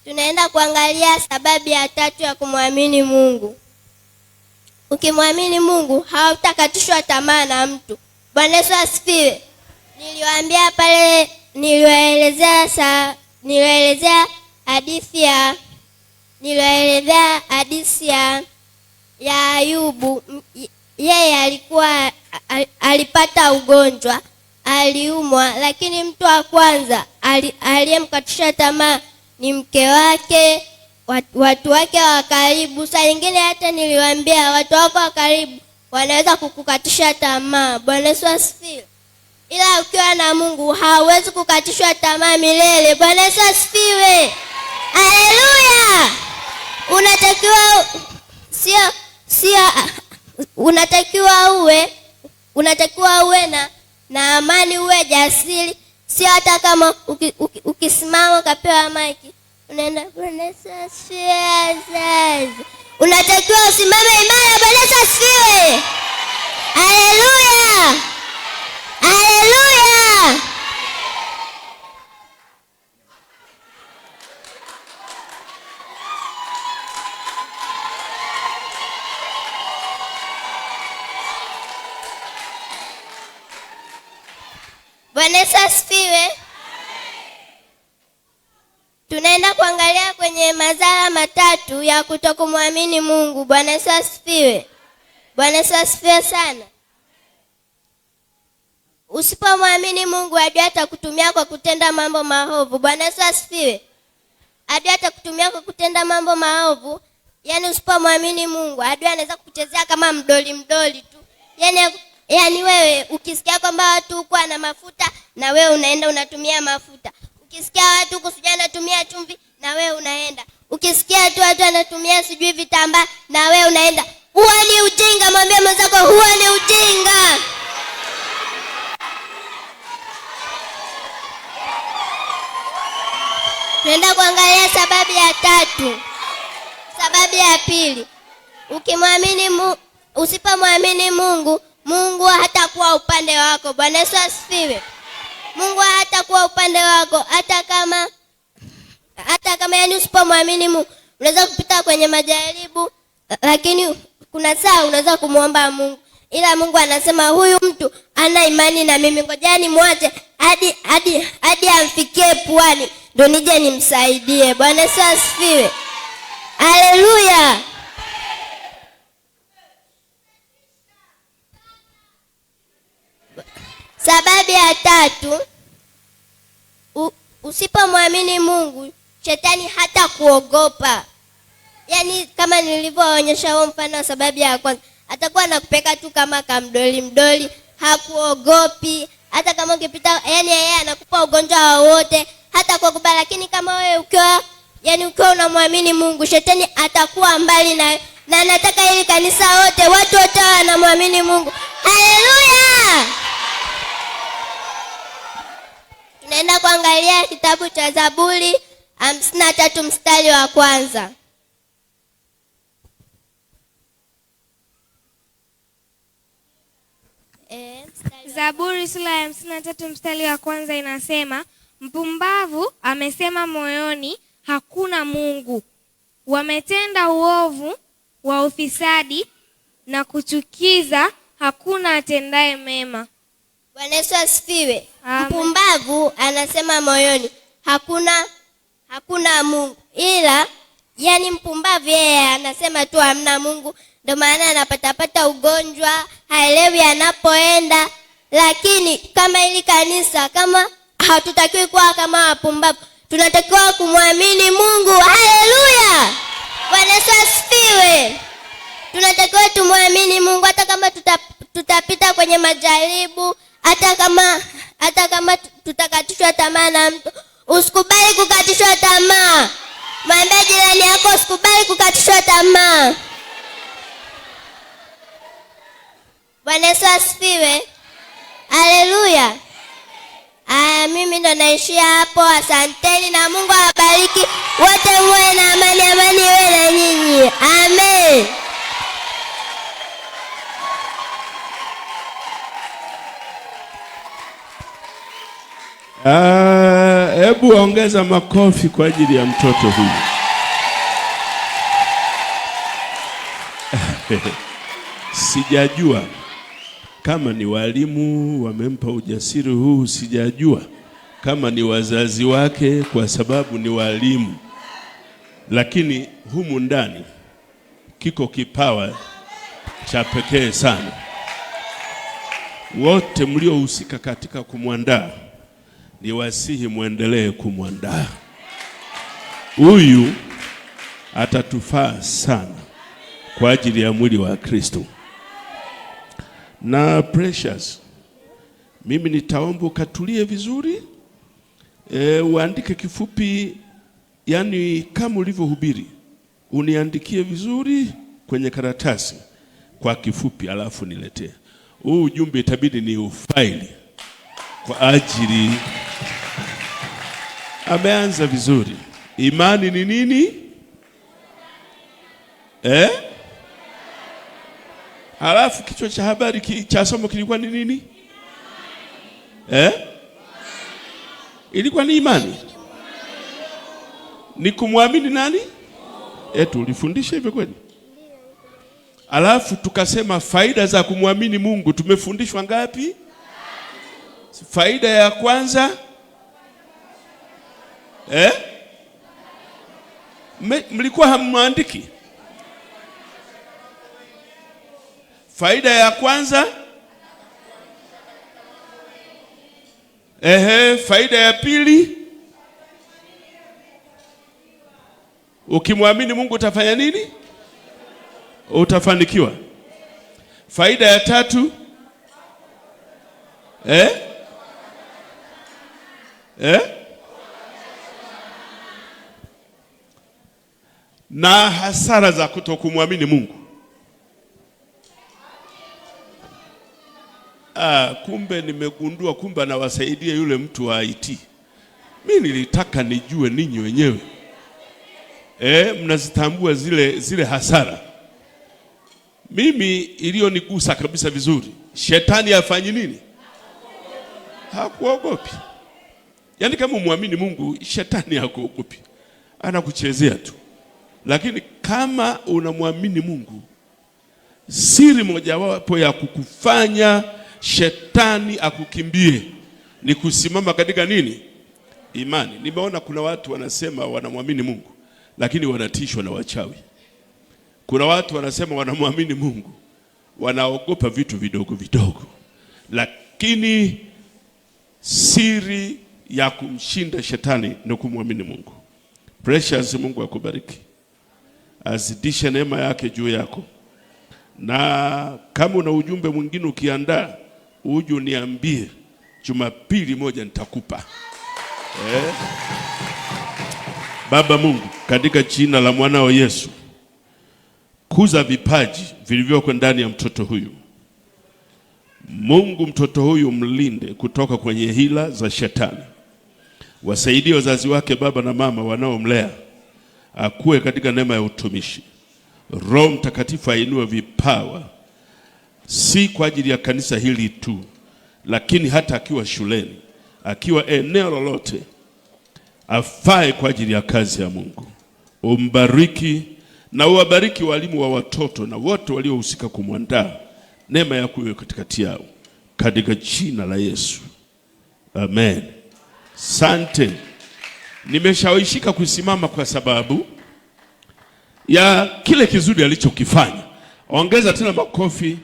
Tunaenda kuangalia sababu ya tatu ya kumwamini Mungu. Ukimwamini Mungu hautakatishwa tamaa na mtu. Bwana Yesu asifiwe. Niliwaambia pale, niliwaelezea hadithi ya Ayubu. Yeye alipata ugonjwa, aliumwa, lakini mtu wa kwanza aliyemkatisha tamaa ni mke wake, watu wake wa karibu. Saa nyingine hata niliwaambia watu wako wa karibu wanaweza kukukatisha tamaa. Bwana Yesu asifiwe. Ila ukiwa na Mungu hauwezi kukatishwa tamaa milele. Bwana Yesu asifiwe. Haleluya. Unatakiwa uwe na amani, uwe jasiri. Sio hata kama ukisimama ukapewa maiki unaenda Bwana Yesu asifiwe. Unatakiwa usimame imara. Bwana Yesu asifiwe. Haleluya. Haleluya. Bwana Yesu asifiwe. Tunaenda kuangalia kwenye madhara matatu ya kutokumwamini Mungu. Bwana Yesu asifiwe. Bwana Yesu asifiwe sana. Usipomwamini Mungu, adui atakutumia kwa kutenda mambo maovu. Bwana Yesu asifiwe. Adui atakutumia kwa kutenda mambo maovu. Yaani usipomwamini Mungu, adui anaweza kukuchezea kama mdoli tu. Yaani wewe ukisikia kwamba watu huko ana mafuta na wewe unaenda unatumia mafuta. Ukisikia watu huko sijui anatumia chumvi na wewe unaenda. Ukisikia tu watu anatumia sijui vitambaa na wewe unaenda. Huo ni ujinga. Mwambie mwenzako huo ni ujinga. Tunaenda kuangalia sababu ya tatu. Sababu ya pili. Usipomwamini Mungu, Mungu hatakuwa upande wako. Bwana Yesu asifiwe. Mungu hatakuwa upande wako hata kama yani usipomwamini Mungu, unaweza kupita kwenye majaribu, lakini kuna saa unaweza kumuomba Mungu. Ila Mungu anasema huyu mtu ana imani na mimi, ngojani muache hadi amfikie puani ndio nije nimsaidie. Bwana Yesu asifiwe. Haleluya. Sababu ya tatu, usipomwamini Mungu, shetani hata kuogopa. Yaani kama nilivyoonyesha huo mfano wa sababu ya kwanza, atakuwa anakupeka tu kama kamdoli, hakuogopi. Hata kama ukipita, yani yeye anakupa ugonjwa wowote, hata kuogopa. Lakini kama wewe ukiwa unamwamini Mungu, shetani atakuwa mbali na anataka ili kanisa wote, watu wote wanamwamini Mungu. Haleluya. Tunaenda kuangalia kitabu cha Zaburi 53 mstari wa kwanza. Zaburi sura ya 53 mstari wa kwanza inasema, mpumbavu amesema moyoni, hakuna Mungu. Wametenda uovu wa ufisadi na kuchukiza, hakuna atendaye mema. Bwana Yesu asifiwe. Mpumbavu anasema moyoni, hakuna Mungu. Ila yani mpumbavu yeye anasema tu hamna Mungu, ndio maana anapata ugonjwa, haelewi anapoenda. Lakini kama ili kanisa, kama hatutakiwi kuwa kama wapumbavu, tunatakiwa kumwamini Mungu. Haleluya. Bwana Yesu asifiwe. Tunatakiwa tumwamini Mungu hata kama tutapita kwenye majaribu, hata kama tutakatishwa tamaa na mtu. Usikubali kukatishwa tamaa. Mwambie jirani yako usikubali kukatishwa tamaa. Bwana Yesu asifiwe. Haleluya. Mimi ndo naishia hapo. Asanteni na Mungu awabariki wote, muwe na amani iwe na nyinyi. Amen. Hebu Hebu ongeza makofi kwa ajili ya mtoto huyu. Sijajua kama ni walimu wamempa ujasiri huu, sijajua kama ni wazazi wake kwa sababu ni walimu, lakini humu ndani kiko kipawa cha pekee sana. Wote mliohusika katika kumwandaa, ni wasihi muendelee kumwandaa. Huyu atatufaa sana kwa ajili ya mwili wa Kristo. Na Precious, mimi nitaomba ukatulie vizuri, uandike kifupi, yani kama ulivyohubiri, uniandikie vizuri kwenye karatasi kwa kifupi, alafu niletee. Huu ujumbe itabidi ni ufaili kwa ajili. Ameanza vizuri. Imani ni nini? Halafu kichwa cha habari cha somo kilikuwa ni nini? Ilikuwa ni imani. Ni kumwamini nani? Tulifundisha hivyo kweli? Halafu tukasema faida za kumwamini Mungu tumefundishwa ngapi? Faida ya kwanza mlikuwa hamwandiki? Faida ya kwanza faida ya pili, ukimwamini Mungu utafanya nini? Utafanikiwa. Faida ya tatu na hasara za kutokumwamini Mungu. Kumbe nimegundua kumbe anawasaidia yule mtu wa IT. Mimi nilitaka nijue ninyi wenyewe mnazitambua zile hasara. Mimi iliyonigusa kabisa vizuri, shetani afanyi nini? Hakuogopi. Yaani kama muamini Mungu, shetani hakuogopi, anakuchezea tu. Lakini kama unamwamini Mungu, siri mojawapo ya kukufanya shetani akukimbie ni kusimama katika nini? Imani. Nimeona kuna watu wanasema wanamwamini Mungu lakini wanatishwa na wachawi. Kuna watu wanasema wanamwamini Mungu, wanaogopa vitu vidogo vidogo. Lakini siri ya kumshinda shetani ni kumwamini Mungu. Precious, Mungu akubariki, azidishe neema yake juu yako. Na kama una ujumbe mwingine ukiandaa, uje uniambie, Jumapili moja nitakupa. Baba Mungu, katika jina la mwanao Yesu, kuza vipaji vilivyoko ndani ya mtoto huyu. Mungu, mtoto huyu mlinde kutoka kwenye hila za shetani. Wasaidie wazazi wake, baba na mama wanaomlea, akue katika neema ya utumishi. Roho Mtakatifu ainue vipawa, si kwa ajili ya kanisa hili tu, lakini hata akiwa shuleni, akiwa eneo lolote, afae kwa ajili ya kazi ya Mungu. Umbariki na uwabariki walimu wa watoto na wote waliohusika kumwandaa. Neema yako iwe katikati yao, katika jina la Yesu, amen. Sante. Nimeshawishika kusimama kwa sababu ya kile kizuri alichokifanya. Ongeza tena makofi.